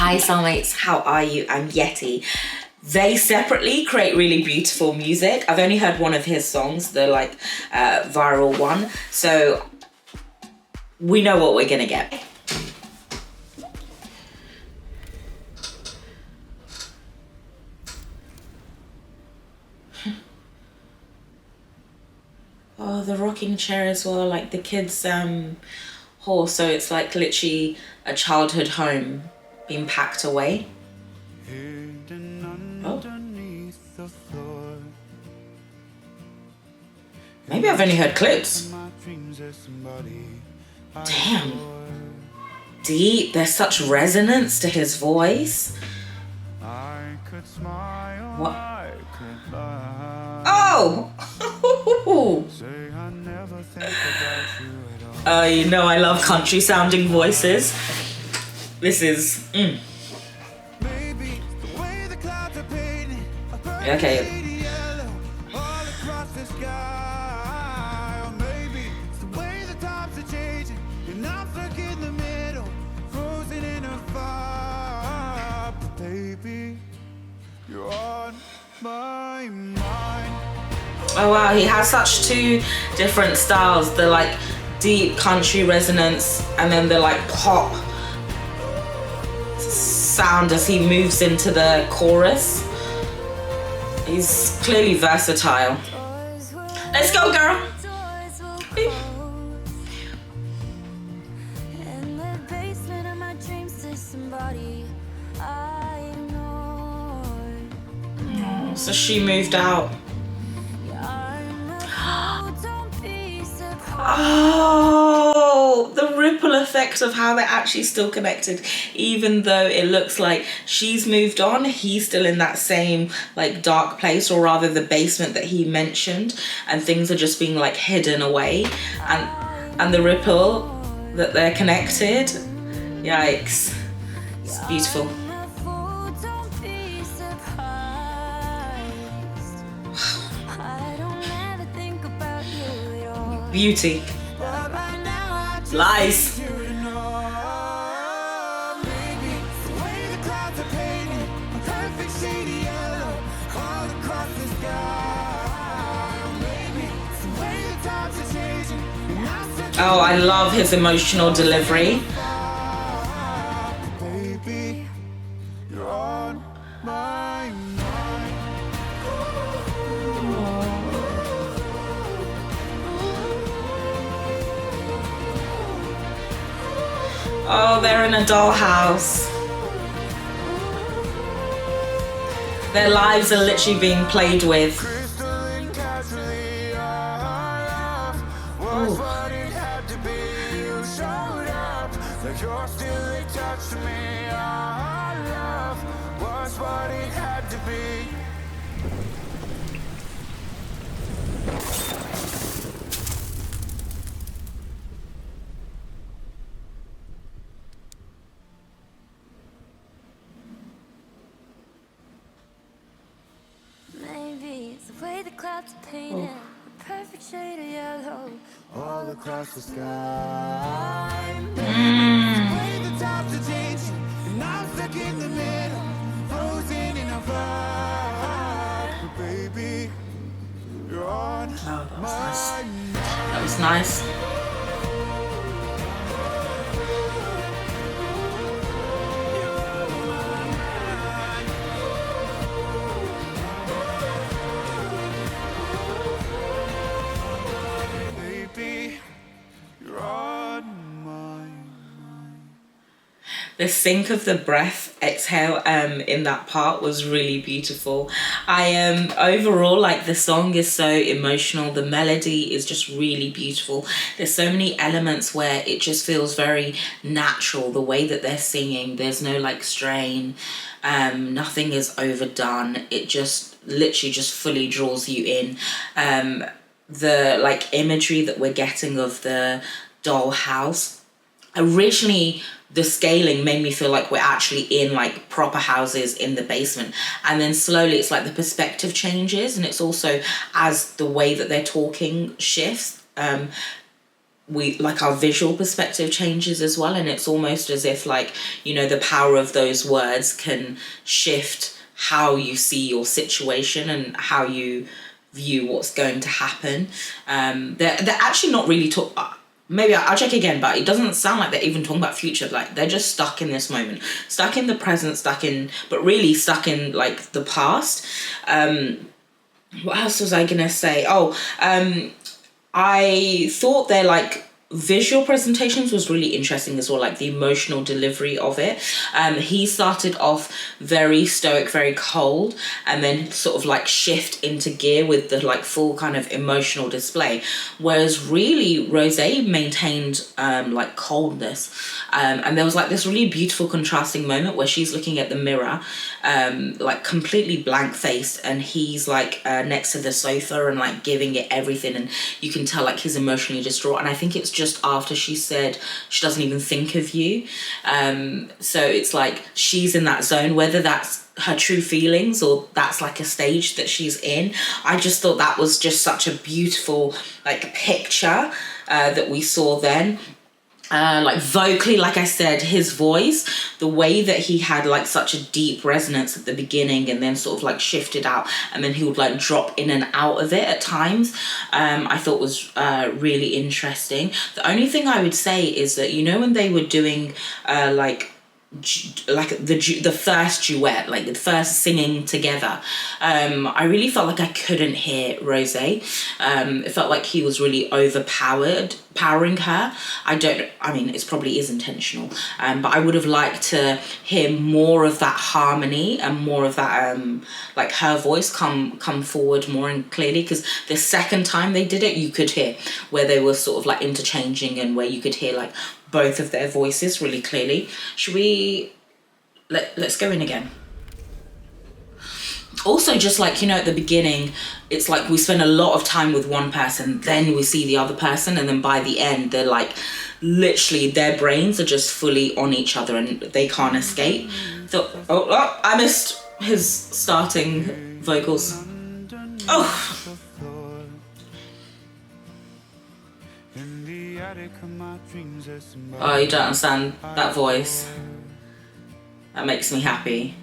Hi Seoulmates, how are you? I'm Yetti. They separately create really beautiful music. I've only heard one of his songs, the like viral one. So we know what we're gonna get. Oh, the rocking chair as well, like the kids' hall. So it's like literally a childhood home being packed away. Oh. Maybe I've only heard clips. Damn. Deep, there's such resonance to his voice. What? Oh! You know I love country sounding voices. This is... Okay. Oh wow, he has such two different styles. The like deep country resonance and then the like pop sound as he moves into the chorus. He's clearly versatile. Let's go, girl. Oh, so she moved out. Oh, the ripple effect of how they're actually still connected, even though it looks like she's moved on, he's still in that same like dark place, or rather the basement that he mentioned, and things are just being like hidden away, and the ripple that they're connected. Yikes. It's beautiful. Beauty. Lies. Oh, I love his emotional delivery. Oh, they're in a dollhouse. Their lives are literally being played with. Ooh. Painted a perfect shade of yellow all across the sky. The way the tops are changing, and I'm stuck in the middle, frozen in a vibe. Baby, you're on that was nice. That was nice. The sync of the breath exhale in that part was really beautiful. Overall, like, the song is so emotional. The melody is just really beautiful. There's so many elements where it just feels very natural, the way that they're singing. There's no like strain. Nothing is overdone. It just literally just fully draws you in. The like imagery that we're getting of the dollhouse, originally the scaling made me feel like we're actually in like proper houses in the basement, and then slowly it's like the perspective changes, and it's also as the way that they're talking shifts, we like our visual perspective changes as well, and it's almost as if like, you know, the power of those words can shift how you see your situation and how you view what's going to happen. They're actually not really maybe I'll check again, but it doesn't sound like they're even talking about future. Like they're just stuck in this moment, stuck in the present, but really stuck in like the past. What else was I gonna say? I thought their like visual presentations was really interesting as well, like the emotional delivery of it. He started off very stoic, very cold, and then sort of like shift into gear with the like full kind of emotional display, whereas really Rosé maintained like coldness, and there was like this really beautiful contrasting moment where she's looking at the mirror like completely blank faced, and he's like next to the sofa and like giving it everything, and you can tell like he's emotionally distraught. And I think it's just after she said she doesn't even think of you, so it's like she's in that zone, whether that's her true feelings or that's like a stage that she's in. I just thought that was just such a beautiful like picture that we saw then. Like vocally, like I said, his voice, the way that he had like such a deep resonance at the beginning and then sort of like shifted out, and then he would like drop in and out of it at times, I thought was really interesting. The only thing I would say is that, you know, when they were doing the first duet, like the first singing together, I really felt like I couldn't hear Rosé. It felt like he was really powering her. I mean, it probably is intentional, but I would have liked to hear more of that harmony and more of that like her voice come forward more and clearly, because the second time they did it, you could hear where they were sort of like interchanging and where you could hear like both of their voices really clearly. Should we let's go in again? Also, just like, you know, at the beginning, it's like we spend a lot of time with one person, then we see the other person, and then by the end they're like literally their brains are just fully on each other and they can't escape. So I missed his starting vocals. Oh, you don't understand that voice. That makes me happy.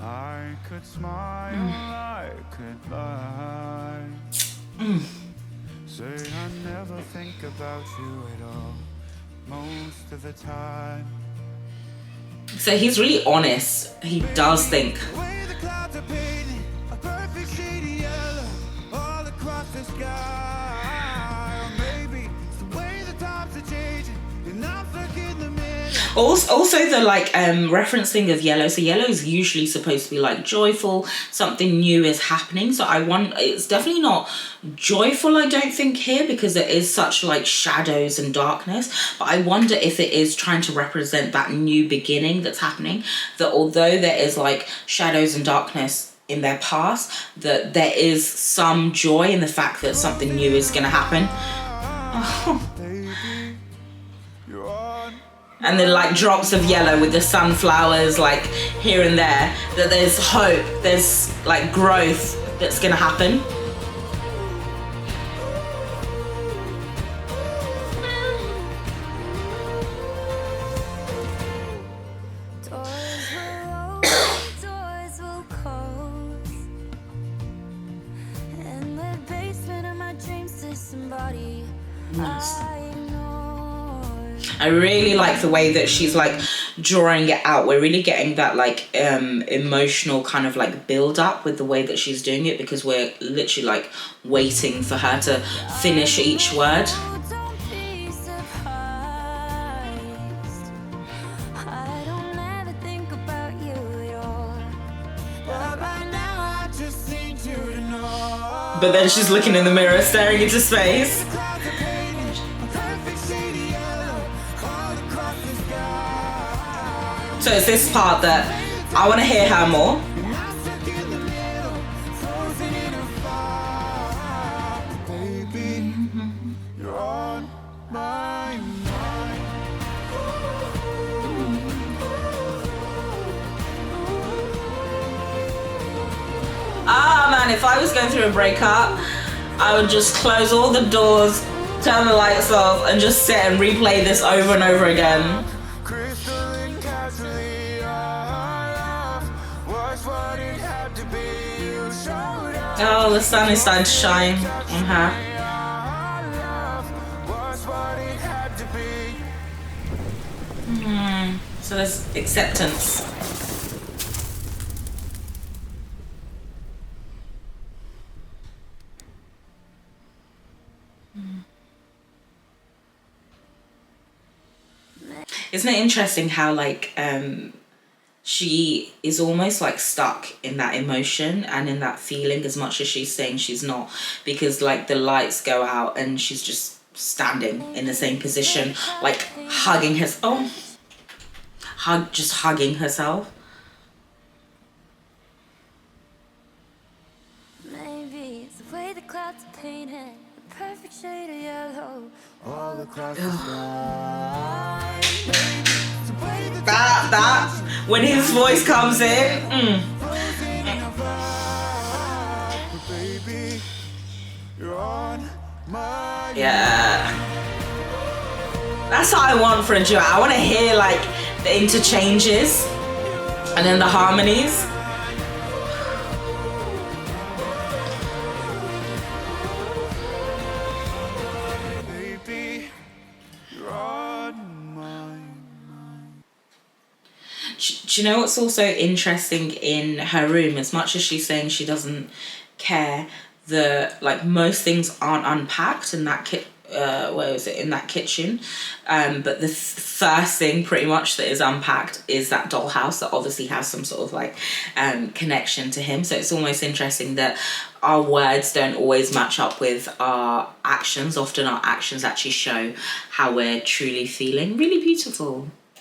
I could smile, I could lie. Say I never think about you at all, most of the time. So he's really honest. He does think. Also the like referencing of yellow. So yellow is usually supposed to be like joyful, something new is happening. So it's definitely not joyful, I don't think, here, because it is such like shadows and darkness. But I wonder if it is trying to represent that new beginning that's happening, that although there is like shadows and darkness in their past, that there is some joy in the fact that something new is going to happen. Oh. And then like drops of yellow with the sunflowers like here and there, that there's hope, there's like growth that's gonna happen. Nice. I really like the way that she's like drawing it out. We're really getting that like emotional kind of like build up with the way that she's doing it, because we're literally like waiting for her to finish each word. But then she's looking in the mirror, staring into space. So it's this part that I want to hear her more. Ah man, if I was going through a breakup, I would just close all the doors, turn the lights off, and just sit and replay this over and over again. Crystalline casually, our love was what it had to be. You showed up. Oh, the sun is starting to shine on her. Our love was what it had to be. So there's acceptance. Isn't it interesting how like she is almost like stuck in that emotion and in that feeling as much as she's saying she's not, because like the lights go out and she's just standing in the same position, like hugging just hugging herself. Maybe it's the way the clouds are painted, the perfect shade of yellow all across the sky. That when his voice comes in, Baby, you're on my yeah, that's what I want for a duet. I want to hear like the interchanges and then the harmonies. baby, you're on my Do you know what's also interesting in her room? As much as she's saying she doesn't care, like most things aren't unpacked in that in that kitchen, but the first thing pretty much that is unpacked is that dollhouse that obviously has some sort of like connection to him. So it's almost interesting that our words don't always match up with our actions. Often our actions actually show how we're truly feeling. Really beautiful.